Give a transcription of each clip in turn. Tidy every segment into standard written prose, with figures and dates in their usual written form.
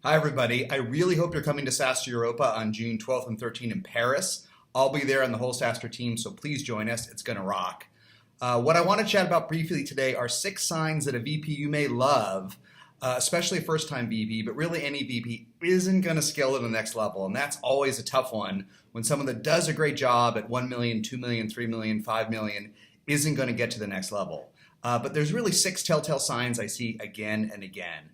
Hi, everybody. I really hope you're coming to SaaStr Europa on June 12th and 13th in Paris. I'll be there and the whole SaaStr team, so please join us. It's going to rock. What I want to chat about briefly today are 6 signs that a VP you may love, especially a first-time VP, but really any VP, isn't going to scale to the next level. And that's always a tough one when someone that does a great job at 1 million, 2 million, 3 million, 5 million isn't going to get to the next level. But there's really 6 telltale signs I see again and again.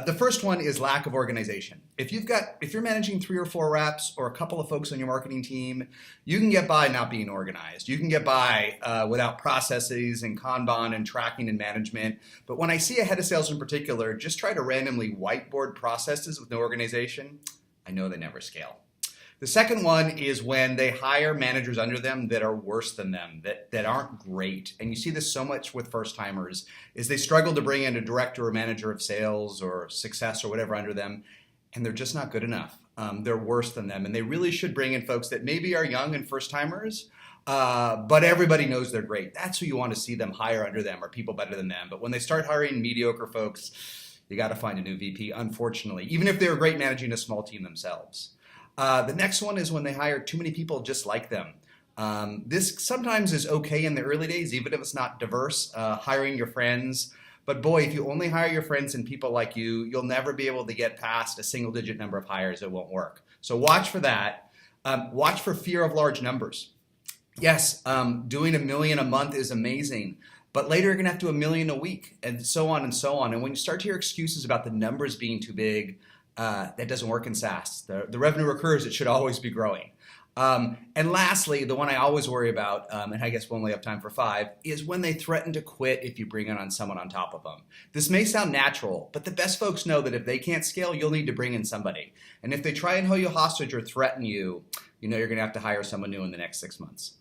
The first one is lack of organization. If you're managing 3 or 4 reps or a couple of folks on your marketing team, you can get by not being organized. You can get by without processes and Kanban and tracking and management. But when I see a head of sales in particular, just try to randomly whiteboard processes with no organization, I know they never scale. The second one is when they hire managers under them that are worse than them, that aren't great. And you see this so much with first timers, is they struggle to bring in a director or manager of sales or success or whatever under them, and they're just not good enough. They're worse than them. And they really should bring in folks that maybe are young and first timers, but everybody knows they're great. That's who you want to see them hire under them, or people better than them. But when they start hiring mediocre folks, you got to find a new VP, unfortunately, even if they were great managing a small team themselves. The next one is when they hire too many people just like them. This sometimes is okay in the early days, even if it's not diverse, hiring your friends. But boy, if you only hire your friends and people like you, you'll never be able to get past a single-digit number of hires. It won't work. So watch for that. Watch for fear of large numbers. Yes, doing 1 million a month is amazing, but later you're going to have to do 1 million a week, and so on and so on. And when you start to hear excuses about the numbers being too big, that doesn't work in SaaS. The revenue recurs, it should always be growing. And lastly, the one I always worry about, and I guess we only have time for 5, is when they threaten to quit if you bring on someone on top of them. This may sound natural, but the best folks know that if they can't scale, you'll need to bring in somebody. And if they try and hold you hostage or threaten you, you know you're going to have to hire someone new in the next 6 months.